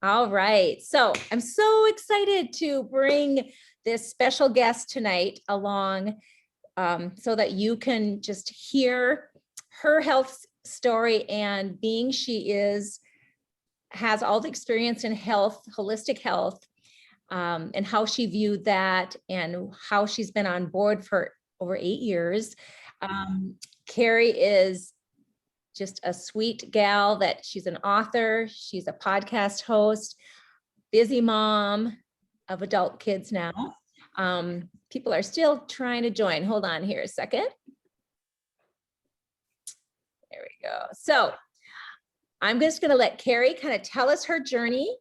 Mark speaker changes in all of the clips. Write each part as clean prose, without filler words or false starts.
Speaker 1: All right. So I'm so excited to bring this special guest tonight along so that you can just hear her health story, and being she has all the experience in health, holistic health, and how she viewed that and how she's been on board for over 8 years. Carrie is just a sweet gal that she's an author, she's a podcast host, busy mom of adult kids now. People are still trying to join. Hold on here a second. There we go. So I'm just going to let Carrie kind of tell us her journey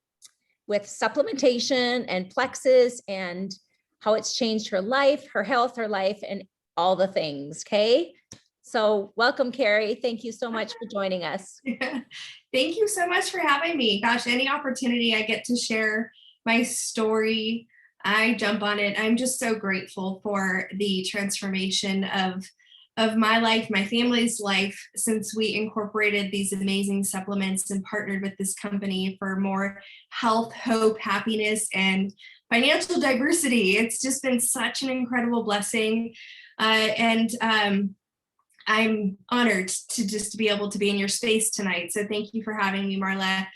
Speaker 1: with supplementation and Plexus and how it's changed her life, her health, her life, and all the things. Okay. So welcome, Carrie. Thank you so much for joining us.
Speaker 2: Thank you so much for having me. Gosh, any opportunity I get to share my story, I jump on it. I'm just so grateful for the transformation of my life, my family's life, since we incorporated these amazing supplements and partnered with this company for more health, hope, happiness, and financial diversity. It's just been such an incredible blessing. I'm honored to just be able to be in your space tonight. So thank you for having me, Marla.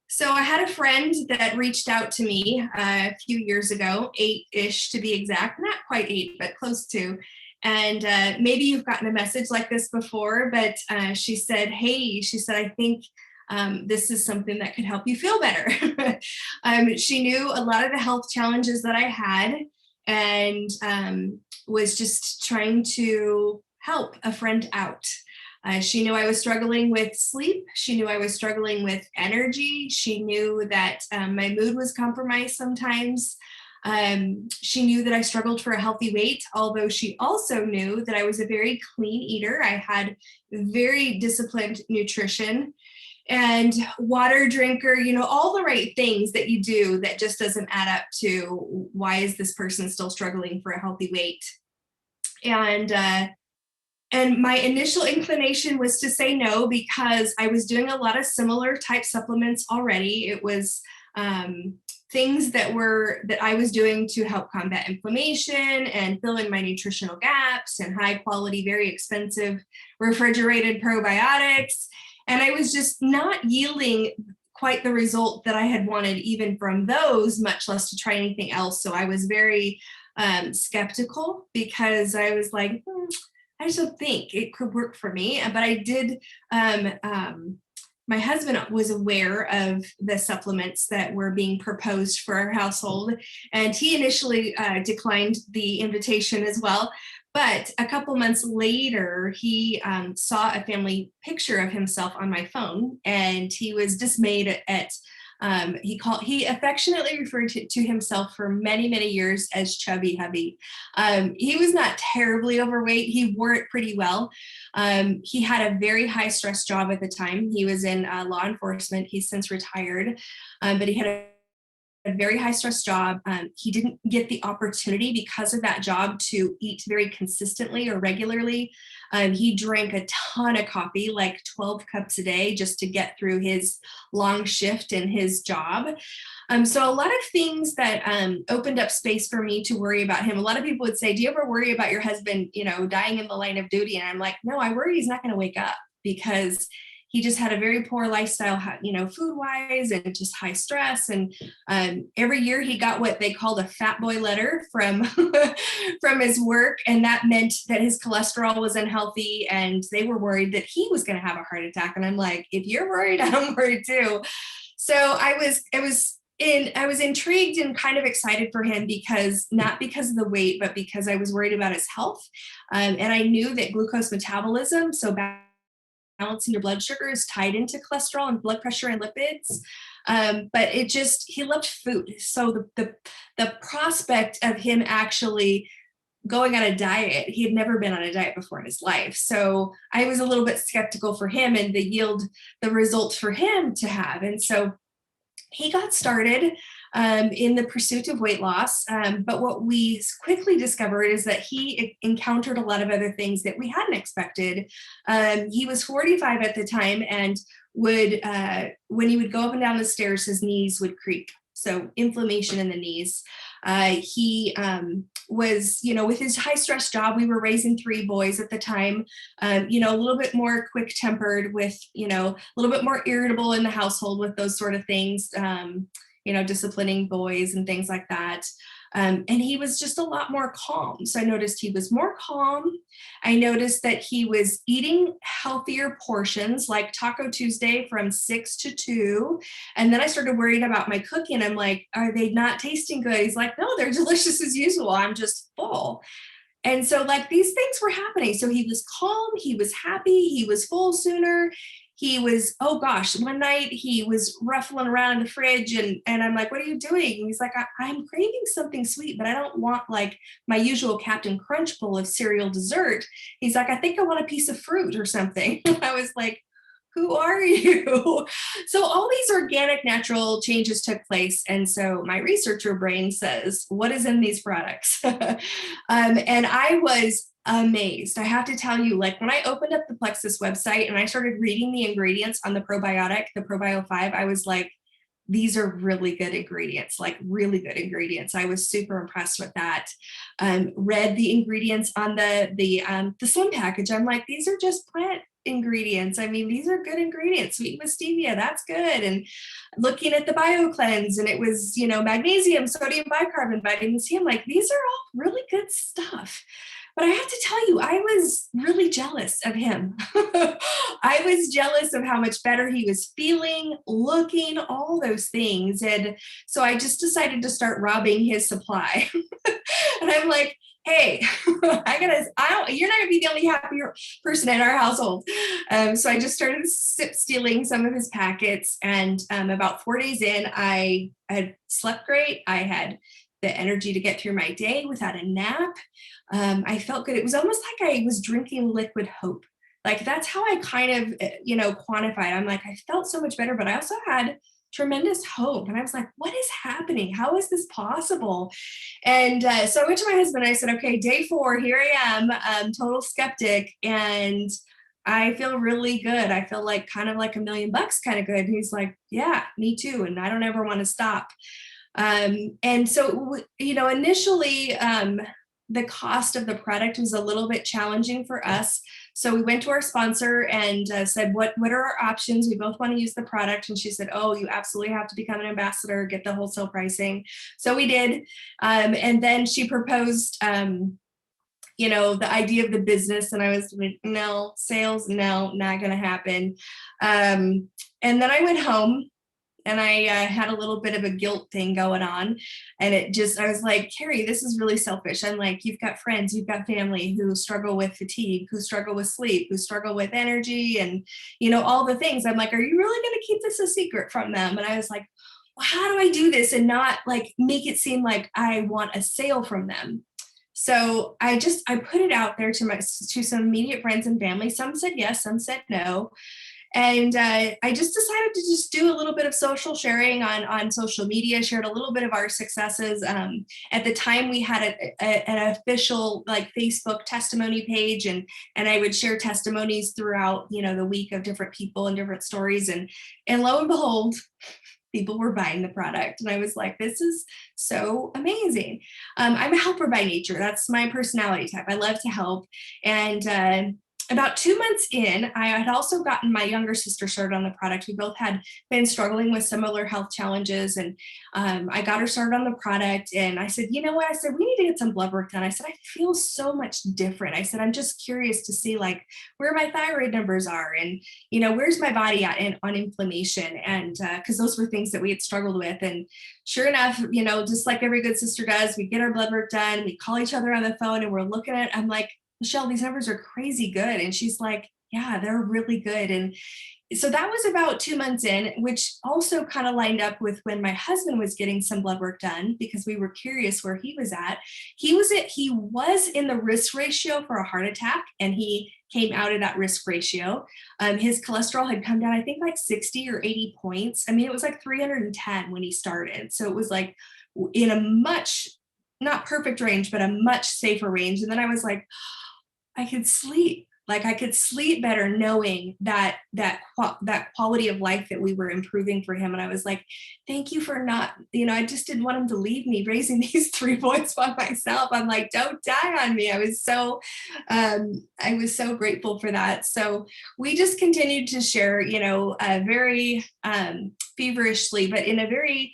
Speaker 2: So I had a friend that reached out to me a few years ago, 8-ish to be exact, not quite 8, but close to. And maybe you've gotten a message like this before, but she said, I think this is something that could help you feel better. She knew a lot of the health challenges that I had, and was just trying to help a friend out. She knew I was struggling with sleep. She knew I was struggling with energy. She knew that my mood was compromised sometimes. She knew that I struggled for a healthy weight, although she also knew that I was a very clean eater. I had very disciplined nutrition and water drinker, all the right things that you do that just doesn't add up to why is this person still struggling for a healthy weight. And my initial inclination was to say no, because I was doing a lot of similar type supplements already. It was things that I was doing to help combat inflammation and fill in my nutritional gaps, and high quality, very expensive refrigerated probiotics. And I was just not yielding quite the result that I had wanted, even from those, much less to try anything else. So I was very skeptical, because I was like, I just don't think it could work for me. But I did, my husband was aware of the supplements that were being proposed for our household, and he initially declined the invitation as well. But a couple months later, he saw a family picture of himself on my phone, and he was dismayed at he affectionately referred to himself for many, many years as chubby hubby. He was not terribly overweight. He wore it pretty well. He had a very high stress job at the time. He was in law enforcement. He's since retired, but he had a very high stress job. He didn't get the opportunity because of that job to eat very consistently or regularly. He drank a ton of coffee, like 12 cups a day, just to get through his long shift in his job. So a lot of things that opened up space for me to worry about him. A lot of people would say, do you ever worry about your husband, dying in the line of duty? And I'm like, no, I worry he's not going to wake up, because he just had a very poor lifestyle, food wise, and just high stress. And every year he got what they called a fat boy letter from his work. And that meant that his cholesterol was unhealthy, and they were worried that he was going to have a heart attack. And I'm like, if you're worried, I'm worried too. So I was intrigued and kind of excited for him, not because of the weight, but because I was worried about his health. And I knew that glucose metabolism, so balancing your blood sugar, is tied into cholesterol and blood pressure and lipids. But he loved food. So the prospect of him actually going on a diet, he had never been on a diet before in his life. So I was a little bit skeptical for him and the result for him to have. And so he got started in the pursuit of weight loss. But what we quickly discovered is that he encountered a lot of other things that we hadn't expected. He was 45 at the time, and would when he would go up and down the stairs, his knees would creak. So inflammation in the knees. He was, with his high stress job, we were raising 3 boys at the time, a little bit more quick tempered with, a little bit more irritable in the household with those sort of things, disciplining boys and things like that. And he was just a lot more calm. So I noticed he was more calm. I noticed that he was eating healthier portions, like Taco Tuesday from 6 to 2. And then I started worrying about my cooking. I'm like, are they not tasting good? He's like, no, they're delicious as usual. I'm just full. And so like these things were happening. So he was calm, he was happy, he was full sooner. He was, oh gosh, one night he was ruffling around in the fridge and I'm like, what are you doing? And he's like, I'm craving something sweet, but I don't want like my usual Captain Crunch bowl of cereal dessert. He's like, I think I want a piece of fruit or something. And I was like, who are you? So all these organic, natural changes took place. And so my researcher brain says, what is in these products? And I was amazed. I have to tell you, like when I opened up the Plexus website and I started reading the ingredients on the probiotic, the Probio 5, I was like, these are really good ingredients, like really good ingredients. I was super impressed with that. Read the ingredients on the slim package. I'm like, these are just plant ingredients. I mean, these are good ingredients. Sweetened with stevia, that's good. And looking at the bio cleanse, and it was, magnesium, sodium bicarbonate, vitamin C. I'm like, these are all really good stuff. But I have to tell you, I was really jealous of him. I was jealous of how much better he was feeling, looking, all those things. And so I just decided to start robbing his supply. And I'm like, hey, you're not gonna be the only happy person in our household. So I just started stealing some of his packets. And about 4 days in, I had slept great. I had the energy to get through my day without a nap. I felt good. It was almost like I was drinking liquid hope. Like that's how I kind of, quantified. I'm like, I felt so much better, but I also had tremendous hope. And I was like, what is happening? How is this possible? And so I went to my husband and I said, okay, day 4, here I am, total skeptic. And I feel really good. I feel like kind of like $1 million kind of good. And he's like, yeah, me too. And I don't ever want to stop. And so, initially, the cost of the product was a little bit challenging for us. So we went to our sponsor and said, what are our options? We both want to use the product. And she said, oh, you absolutely have to become an ambassador, get the wholesale pricing. So we did. And then she proposed, the idea of the business. And I was like, no, sales, no, not going to happen. And then I went home. And I had a little bit of a guilt thing going on. And I was like, Carrie, this is really selfish. I'm like, you've got friends, you've got family who struggle with fatigue, who struggle with sleep, who struggle with energy and, all the things. I'm like, are you really going to keep this a secret from them? And I was like, well, how do I do this and not like make it seem like I want a sale from them? So I put it out there to some immediate friends and family. Some said yes, some said no. And I just decided to just do a little bit of social sharing on social media, shared a little bit of our successes. At the time, we had an official like Facebook testimony page, and I would share testimonies throughout, the week of different people and different stories. And lo and behold, people were buying the product. And I was like, this is so amazing. I'm a helper by nature. That's my personality type. I love to help. And about 2 months in, I had also gotten my younger sister started on the product. We both had been struggling with similar health challenges. And I got her started on the product. And I said, you know what? I said, we need to get some blood work done. I said, I feel so much different. I said, I'm just curious to see like where my thyroid numbers are and, where's my body at on inflammation. And because those were things that we had struggled with. And sure enough, just like every good sister does, we get our blood work done. We call each other on the phone and we're looking at it. I'm like, Michelle, these numbers are crazy good. And she's like, yeah, they're really good. And so that was about 2 months in, which also kind of lined up with when my husband was getting some blood work done because we were curious where he was at. He was in the risk ratio for a heart attack, and he came out of that risk ratio. His cholesterol had come down, I think like 60 or 80 points. I mean, it was like 310 when he started. So it was like in a much, not perfect range, but a much safer range. And then I was like, I could sleep. Like I could sleep better knowing that quality of life that we were improving for him. And I was like, thank you for not, I just didn't want him to leave me raising these 3 boys by myself. I'm like, don't die on me. I was so grateful for that. So we just continued to share, very feverishly, but in a very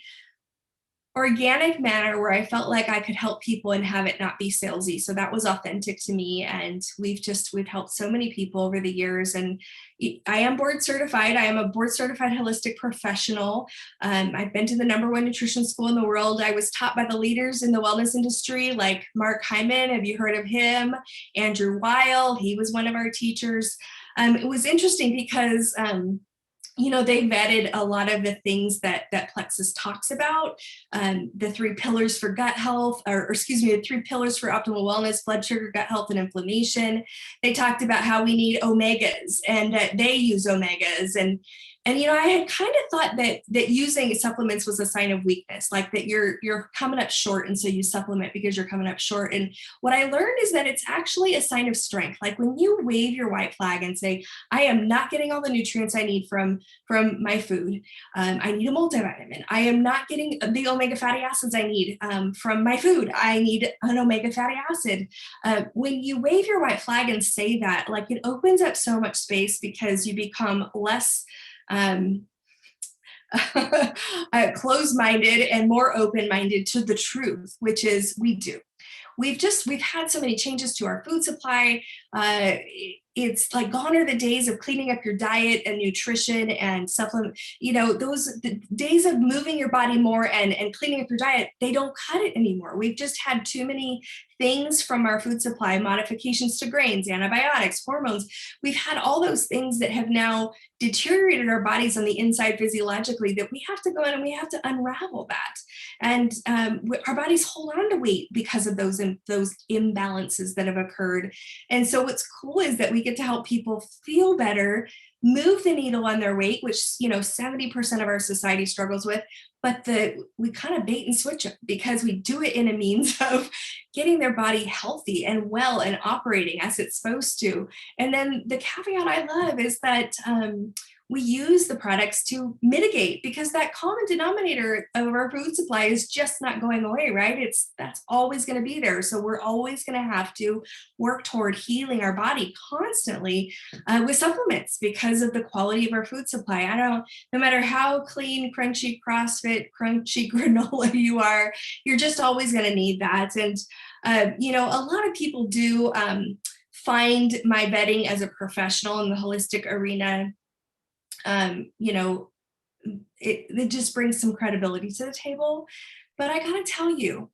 Speaker 2: organic manner where I felt like I could help people and have it not be salesy. So that was authentic to me. And we've helped so many people over the years. And I am board certified. I am a board certified holistic professional. I've been to the #1 nutrition school in the world. I was taught by the leaders in the wellness industry, like Mark Hyman. Have you heard of him? Andrew Weil, he was one of our teachers. It was interesting because they vetted a lot of the things that Plexus talks about, the 3 pillars for gut health, the 3 pillars for optimal wellness: blood sugar, gut health, and inflammation. They talked about how we need omegas and that they use omegas. And I had kind of thought that using supplements was a sign of weakness, like that you're coming up short, and so you supplement because you're coming up short. And what I learned is that it's actually a sign of strength. Like when you wave your white flag and say, I am not getting all the nutrients I need from my food. I need a multivitamin. I am not getting the omega fatty acids I need from my food. I need an omega fatty acid. When you wave your white flag and say that, like, it opens up so much space because you become less closed-minded and more open-minded to the truth, which is we do. We've had so many changes to our food supply. It's like gone are the days of cleaning up your diet and nutrition and supplement, the days of moving your body more and cleaning up your diet, they don't cut it anymore. We've just had too many things from our food supply, modifications to grains, antibiotics, hormones. We've had all those things that have now deteriorated our bodies on the inside physiologically, that we have to go in and we have to unravel that. And our bodies hold on to weight because of those imbalances that have occurred. And so what's cool is that we get to help people feel better, move the needle on their weight, which 70% of our society struggles with, but we kind of bait and switch it because we do it in a means of getting their body healthy and well and operating as it's supposed to. And then the caveat I love is that we use the products to mitigate, because that common denominator of our food supply is just not going away, right? That's always going to be there. So we're always going to have to work toward healing our body constantly with supplements because of the quality of our food supply. No matter how clean, crunchy CrossFit, crunchy granola you are, you're just always going to need that. And, a lot of people do find my vetting as a professional in the holistic arena. It just brings some credibility to the table. But I gotta tell you,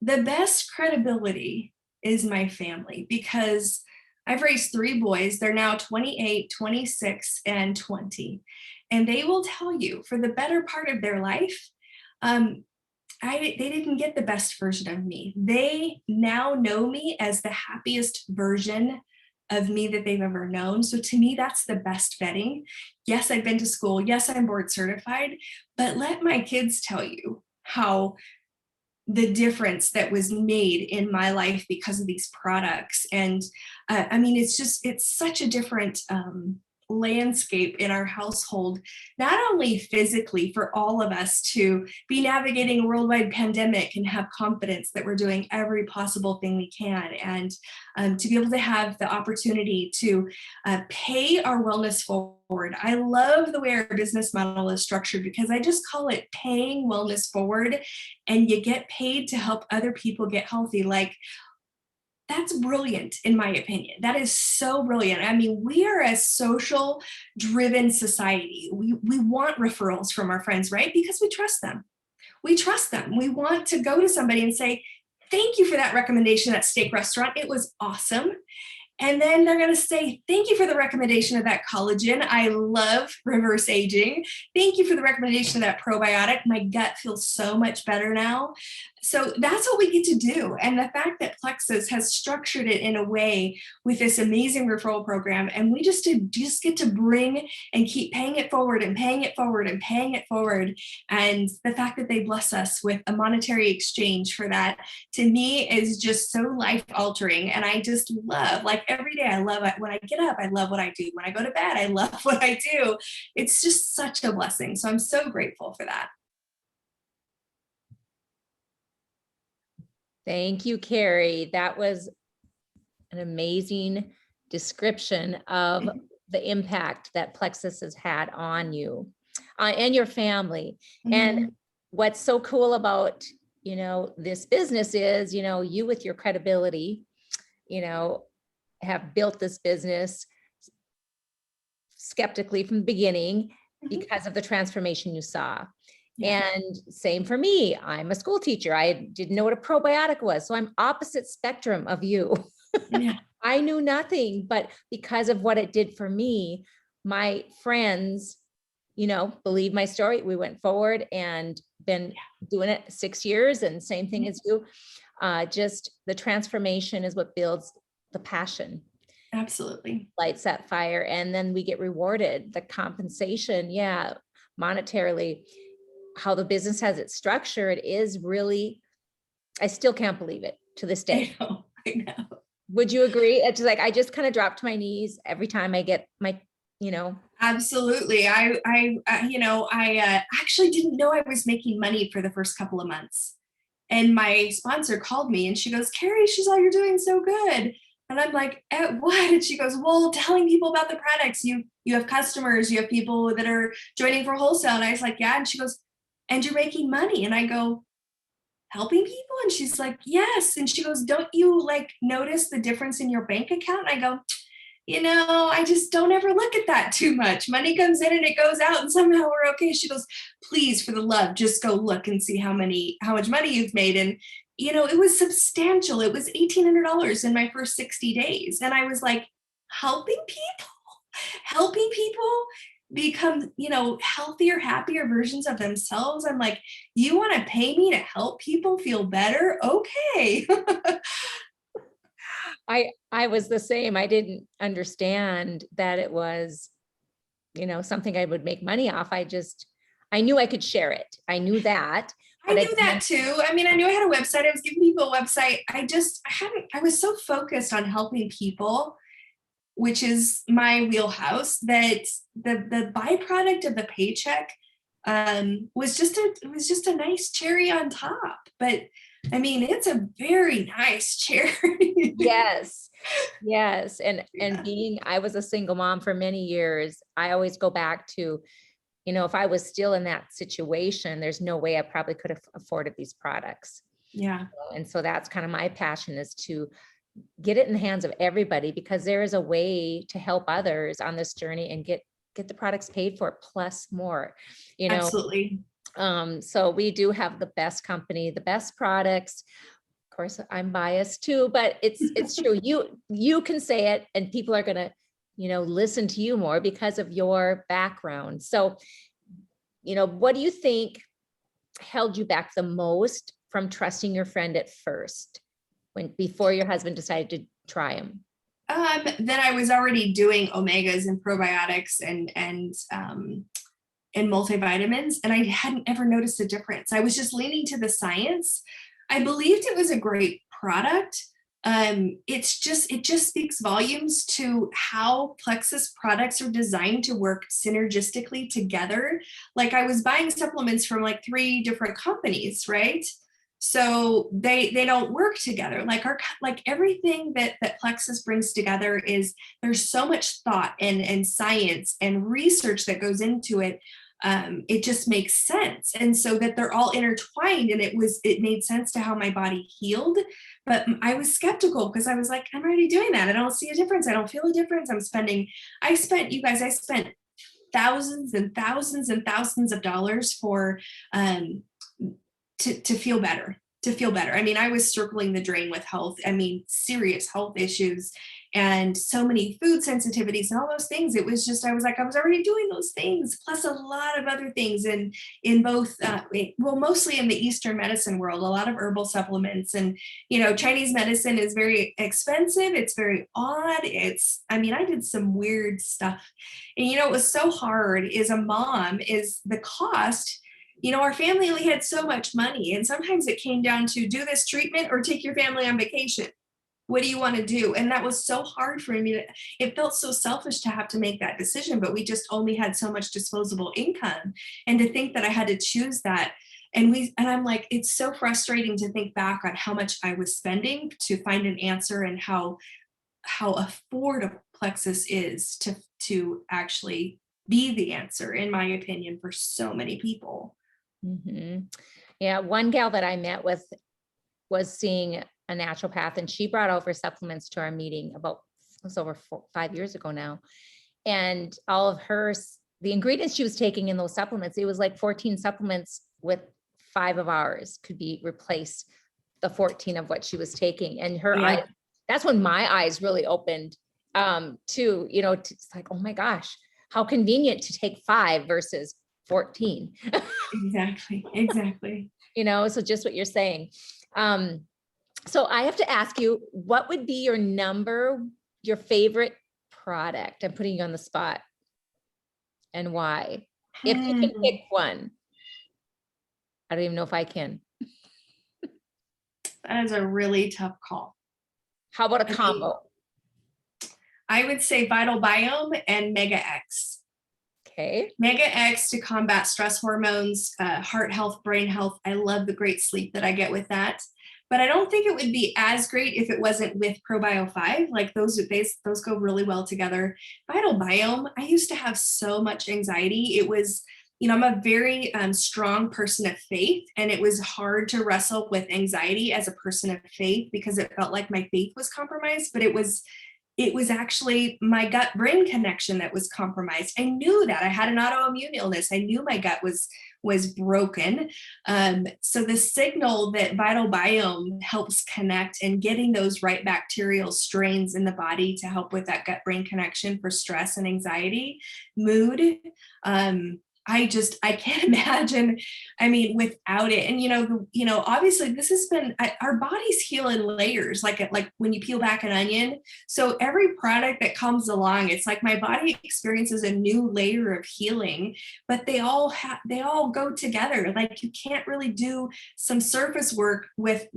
Speaker 2: the best credibility is my family, because I've raised 3 boys. They're now 28, 26, and 20. And they will tell you, for the better part of their life, they didn't get the best version of me. They now know me as the happiest version of me that they've ever known. So to me, that's the best vetting. Yes, I've been to school. Yes, I'm board certified, but let my kids tell you how the difference that was made in my life because of these products. And it's such a different landscape in our household, not only physically for all of us to be navigating a worldwide pandemic and have confidence that we're doing every possible thing we can, and to be able to have the opportunity to pay our wellness forward. I love the way our business model is structured, because I just call it paying wellness forward, and you get paid to help other people get healthy. Like, that's brilliant, in my opinion. That is so brilliant. I mean, we are a social driven society. We want referrals from our friends, right? Because we trust them. We trust them. We want to go to somebody and say, thank you for that recommendation at that steak restaurant. It was awesome. And then they're going to say, thank you for the recommendation of that collagen. I love reverse aging. Thank you for the recommendation of that probiotic. My gut feels so much better now. So that's what we get to do. And the fact that Plexus has structured it in a way with this amazing referral program, and we just get to bring and keep paying it forward and paying it forward and paying it forward. And the fact that they bless us with a monetary exchange for that, to me, is just so life altering. And I just love, like, every day I love it. When I get up, I love what I do. When I go to bed, I love what I do. It's just such a blessing. So I'm so grateful for that.
Speaker 1: Thank you, Carrie. That was an amazing description of the impact that Plexus has had on you and your family. And what's so cool about, this business is, you with your credibility, have built this business skeptically from the beginning because of the transformation you saw. Yeah. And same for me. I'm a school teacher. I didn't know what a probiotic was. So I'm opposite spectrum of you. Yeah. I knew nothing, but because of what it did for me, my friends, believe my story. We went forward and been doing it 6 years, and same thing as you. Just the transformation is what builds the passion.
Speaker 2: Absolutely. Lights
Speaker 1: that fire. And then we get rewarded. The compensation, monetarily. How the business has its structure, it is really, I still can't believe it to this day.
Speaker 2: I know.
Speaker 1: Would you agree? It's like, I just kind of drop to my knees every time I get my,
Speaker 2: Absolutely. I actually didn't know I was making money for the first couple of months. And my sponsor called me and she goes, Carrie, she's all, you're doing so good. And I'm like, at what? And she goes, well, telling people about the products. You have customers, you have people that are joining for wholesale. And I was like, yeah. And she goes, and you're making money. And I go, helping people? And she's like, yes. And she goes, don't you notice the difference in your bank account? And I go, I just don't ever look at that too much. Money comes in and it goes out and somehow we're okay. She goes, please, for the love, just go look and see how much money you've made. And, it was substantial. It was $1,800 in my first 60 days. And I was like, helping people become, healthier, happier versions of themselves. I'm like, you want to pay me to help people feel better? Okay.
Speaker 1: I was the same. I didn't understand that it was, something I would make money off. I knew I could share it. I knew that.
Speaker 2: I knew that too. I mean, I knew I had a website. I was giving people a website. I was so focused on helping people, which is my wheelhouse, that the byproduct of the paycheck was just a nice cherry on top. But I mean, it's a very nice cherry.
Speaker 1: Yes. And I was a single mom for many years. I always go back to, if I was still in that situation, there's no way I probably could have afforded these products.
Speaker 2: Yeah.
Speaker 1: And so that's kind of my passion, is to get it in the hands of everybody, because there is a way to help others on this journey and get the products paid for plus more,
Speaker 2: Absolutely.
Speaker 1: So we do have the best company, the best products. Of course, I'm biased too, but it's true. You can say it and people are going to, listen to you more because of your background. So, what do you think held you back the most from trusting your friend at first, before your husband decided to try them?
Speaker 2: Then I was already doing omegas and probiotics and multivitamins, and I hadn't ever noticed a difference. I was just leaning to the science. I believed it was a great product. It just speaks volumes to how Plexus products are designed to work synergistically together. Like, I was buying supplements from 3 different companies, right? So they don't work together. Like everything that Plexus brings together there's so much thought and science and research that goes into it. It just makes sense. And so that they're all intertwined, and it made sense to how my body healed. But I was skeptical because I was like, I'm already doing that. I don't see a difference. I don't feel a difference. I spent thousands and thousands and thousands of dollars for, to feel better, to feel better. I mean, I was circling the drain with health. I mean, serious health issues and so many food sensitivities and all those things. It was just, I was already doing those things, plus a lot of other things. And in both, well, mostly in the Eastern medicine world, a lot of herbal supplements. And, you know, Chinese medicine is very expensive. It's very odd. I mean, I did some weird stuff. And, you know, it was so hard as a mom is the cost. You know, our family only had so much money. And sometimes it came down to do this treatment or take your family on vacation. What do you want to do? And that was so hard for me. It felt so selfish to have to make that decision, but we just only had so much disposable income. And to think that I had to choose that. And I'm like, it's so frustrating to think back on how much I was spending to find an answer and how affordable Plexus is to actually be the answer, in my opinion, for so many people.
Speaker 1: Mm-hmm. Yeah, one gal that I met with was seeing a naturopath, and she brought over supplements to our meeting it was over 5 years ago now. And all of the ingredients she was taking in those supplements, it was like 14 supplements with 5 of ours could be replaced, the 14 of what she was taking. And her eyes, that's when my eyes really opened to, you know, it's like, oh my gosh, how convenient to take 5 versus 14.
Speaker 2: Exactly.
Speaker 1: You know, so just what you're saying. So I have to ask you, what would be your favorite product? I'm putting you on the spot. And why? If you can pick one. I don't even know if I can.
Speaker 2: That is a really tough call.
Speaker 1: How about a combo?
Speaker 2: I would say Vital Biome and Mega X.
Speaker 1: Okay.
Speaker 2: Mega X to combat stress hormones, heart health, brain health. I love the great sleep that I get with that. But I don't think it would be as great if it wasn't with ProBio 5. Like those go really well together. Vital Biome, I used to have so much anxiety. It was, you know, I'm a very strong person of faith, and it was hard to wrestle with anxiety as a person of faith because it felt like my faith was compromised, but it was actually my gut-brain connection that was compromised. I knew that I had an autoimmune illness. I knew my gut was broken. So the signal that Vital Biome helps connect and getting those right bacterial strains in the body to help with that gut-brain connection for stress and anxiety, mood. I can't imagine, I mean, without it. And, obviously this has been, our bodies heal in layers, like when you peel back an onion. So every product that comes along, it's like my body experiences a new layer of healing, but they all go together. Like you can't really do some surface work with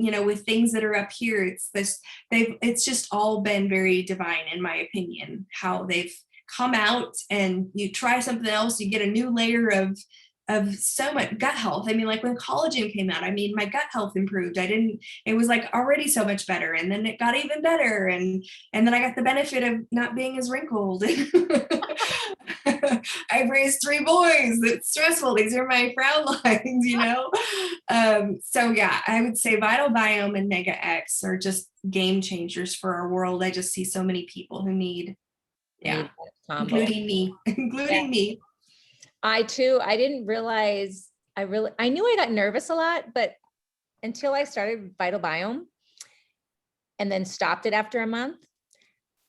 Speaker 2: things that are up here. It's just all been very divine, in my opinion, how they've come out, and you try something else, you get a new layer of so much gut health. I mean, like when collagen came out, I mean, my gut health improved. It was like already so much better. And then it got even better. And then I got the benefit of not being as wrinkled. I've raised 3 boys. It's stressful. These are my frown lines, So yeah, I would say Vital Biome and Mega X are just game changers for our world. I just see so many people who need, including me.
Speaker 1: I too, I didn't realize, I knew I got nervous a lot, but until I started Vital Biome and then stopped it after a month,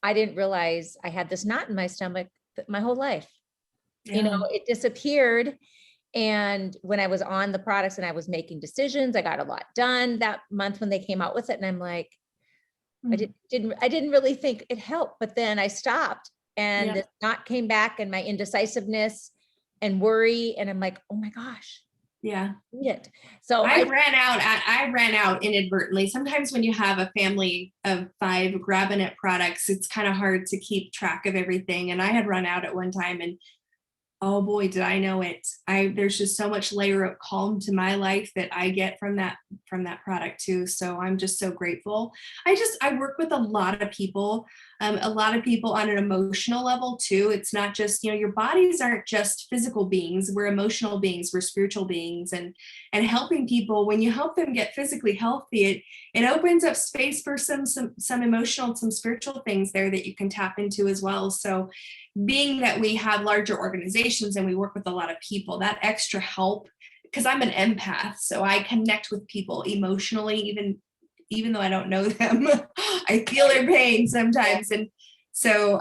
Speaker 1: I didn't realize I had this knot in my stomach my whole life. Yeah. It disappeared. And when I was on the products and I was making decisions, I got a lot done that month when they came out with it. And I'm like, I didn't really think it helped, but then I stopped and the knot came back and my indecisiveness and worry. And I'm like, oh my gosh.
Speaker 2: Yeah.
Speaker 1: It. So
Speaker 2: I ran out inadvertently. Sometimes when you have a family of 5 Grab-A-Net products, it's kind of hard to keep track of everything. And I had run out at one time, and oh boy, did I know it. There's just so much layer of calm to my life that I get from that product too. So I'm just so grateful. I work with a lot of people on an emotional level too. It's not just, your bodies aren't just physical beings. We're emotional beings, we're spiritual beings, and helping people, when you help them get physically healthy, it opens up space for some emotional, some spiritual things there that you can tap into as well. So being that we have larger organizations and we work with a lot of people, that extra help because I'm an empath, so I connect with people emotionally, even though I don't know them. I feel their pain sometimes. And so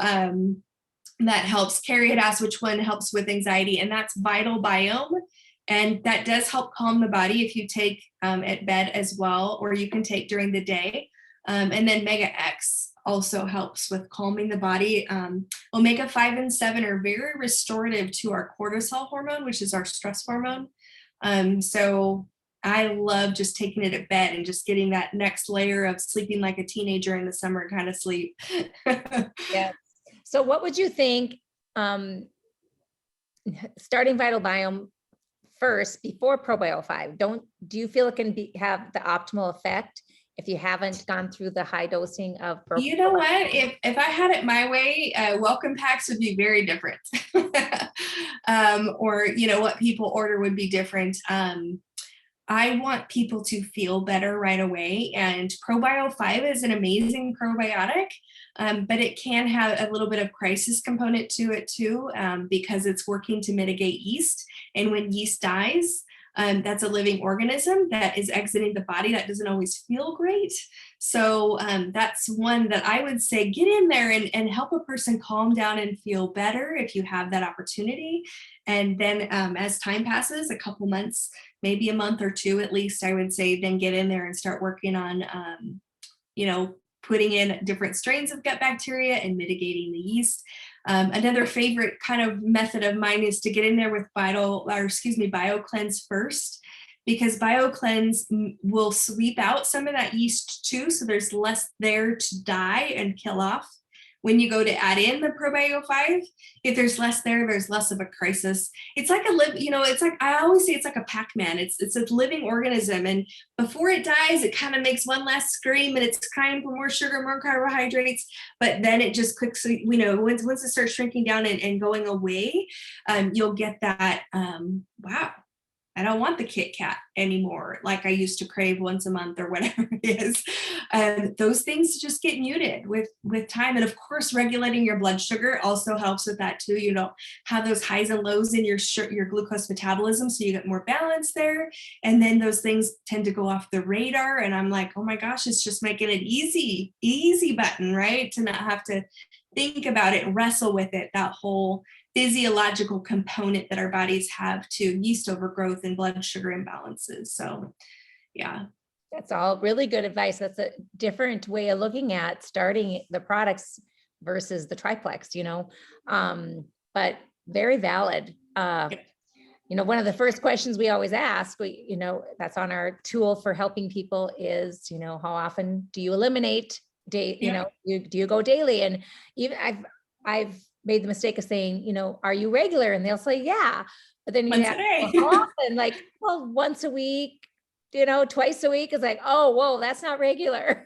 Speaker 2: that helps. Carrie had asked which one helps with anxiety, and that's Vital Biome. And that does help calm the body if you take at bed as well, or you can take during the day. And then Mega X also helps with calming the body. Omega 5 and 7 are very restorative to our cortisol hormone, which is our stress hormone. So I love just taking it at bed and just getting that next layer of sleeping like a teenager in the summer kind of sleep.
Speaker 1: Yeah. So what would you think, starting Vital Biome first before Probio 5, do you feel it can have the optimal effect if you haven't gone through the high dosing of
Speaker 2: You know what, if I had it my way, welcome packs would be very different. Or what people order would be different. I want people to feel better right away, and Probio 5 is an amazing probiotic, but it can have a little bit of crisis component to it too, because it's working to mitigate yeast. And when yeast dies, that's a living organism that is exiting the body that doesn't always feel great. So that's one that I would say get in there and help a person calm down and feel better if you have that opportunity. And then as time passes, a couple months, maybe a month or two at least, I would say then get in there and start working on, putting in different strains of gut bacteria and mitigating the yeast. Another favorite kind of method of mine is to get in there with BioCleanse first, because BioCleanse will sweep out some of that yeast too. So there's less there to die and kill off. When you go to add in the Probio 5, if there's less there, there's less of a crisis. It's like it's like, I always say it's like a Pac-Man. It's a living organism. And before it dies, it kind of makes one last scream and it's crying for more sugar, more carbohydrates. But then it just quickly, once it starts shrinking down and going away, you'll get that, wow, I don't want the Kit Kat anymore, like I used to crave once a month or whatever it is. Those things just get muted with time. And of course, regulating your blood sugar also helps with that too. You don't have those highs and lows in your glucose metabolism, so you get more balance there. And then those things tend to go off the radar. And I'm like, oh my gosh, it's just making it easy button, right? To not have to think about it, wrestle with it, that whole physiological component that our bodies have to yeast overgrowth and blood sugar imbalances. So yeah.
Speaker 1: That's all really good advice. That's a different way of looking at starting the products versus the triplex, but very valid. One of the first questions we always ask, that's on our tool for helping people is, how often do you eliminate do you go daily? And even I've made the mistake of saying, are you regular? And they'll say, yeah. But then you have how often? Like, well, once a week, twice a week is like, oh, whoa, that's not regular.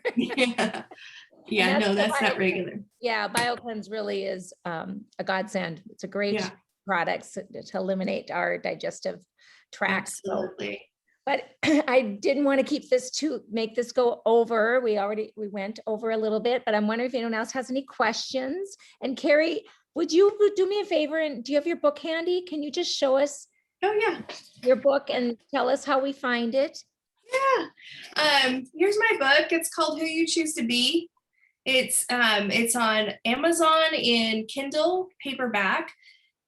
Speaker 2: Yeah, no, that's not regular.
Speaker 1: Yeah, BioCleanse really is a godsend. It's a great product to eliminate our digestive tract.
Speaker 2: Absolutely.
Speaker 1: But I didn't want to make this go over. We went over a little bit, but I'm wondering if anyone else has any questions. And Carrie, would you do me a favor, and do you have your book handy? Can you just show us your book and tell us how we find it?
Speaker 2: Yeah. Here's my book. It's called Who You Choose to Be. It's on Amazon in Kindle paperback.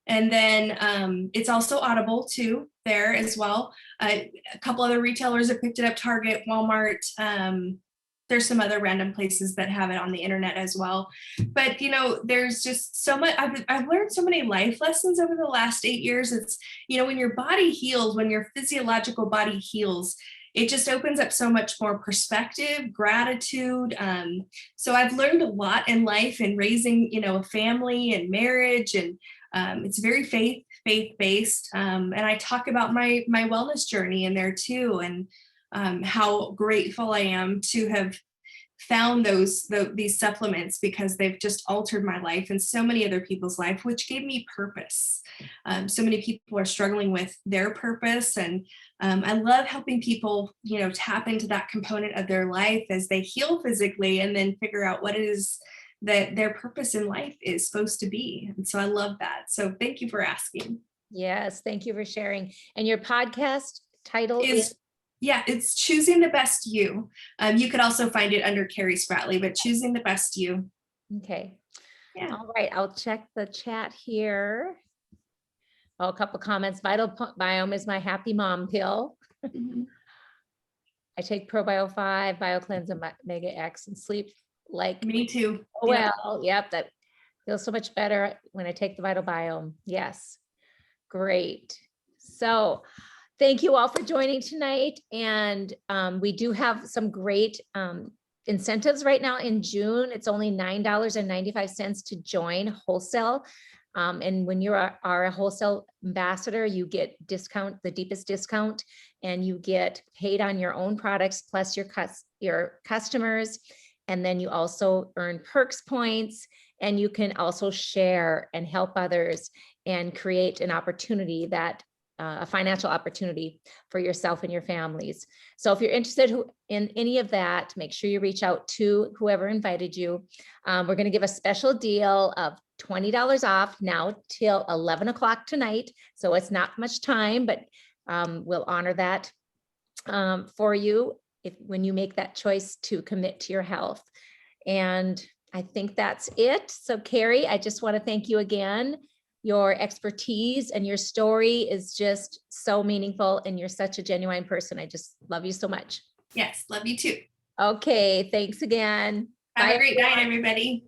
Speaker 2: And then it's also Audible too there as well. A couple other retailers have picked it up, Target, Walmart. There's some other random places that have it on the internet as well. But, there's just so much, I've learned so many life lessons over the last 8 years. It's, when your body heals, when your physiological body heals, it just opens up so much more perspective, gratitude. So I've learned a lot in life and raising, a family and marriage, and it's very faith-based. And I talk about my wellness journey in there too, and how grateful I am to have found these supplements, because they've just altered my life and so many other people's life, which gave me purpose. So many people are struggling with their purpose, and I love helping people, tap into that component of their life as they heal physically, and then figure out what it is that their purpose in life is supposed to be. And so I love that. So thank you for asking.
Speaker 1: Yes, thank you for sharing. And your podcast title is?
Speaker 2: Yeah, it's Choosing the Best You. You could also find it under Carrie Spratley, but Choosing the Best You.
Speaker 1: Okay.
Speaker 2: Yeah.
Speaker 1: All right, I'll check the chat here. Oh, a couple comments. Vital Biome is my happy mom pill.
Speaker 2: Mhm.
Speaker 1: I take ProBio 5, BioCleanse, and Mega X, and sleep like,
Speaker 2: Me too.
Speaker 1: oh,
Speaker 2: Yep.
Speaker 1: well, yep, that feels so much better when I take the Vital Biome. Yes, great. So thank you all for joining tonight. And we do have some great incentives right now in June. It's only $9.95 to join wholesale. And when you are a wholesale ambassador, you get discount, the deepest discount, and you get paid on your own products plus your customers. And then you also earn perks points, and you can also share and help others and create an opportunity that a financial opportunity for yourself and your families. So if you're interested in any of that, make sure you reach out to whoever invited you. We're going to give a special deal of $20 off now till 11 o'clock tonight. So it's not much time, but we'll honor that for you when you make that choice to commit to your health. And I think that's it. So Carrie, I just want to thank you again. Your expertise and your story is just so meaningful, and you're such a genuine person. I just love you so much.
Speaker 2: Yes, love you too.
Speaker 1: Okay, thanks again.
Speaker 2: Have
Speaker 1: Bye,
Speaker 2: a great
Speaker 1: everyone.
Speaker 2: night, everybody.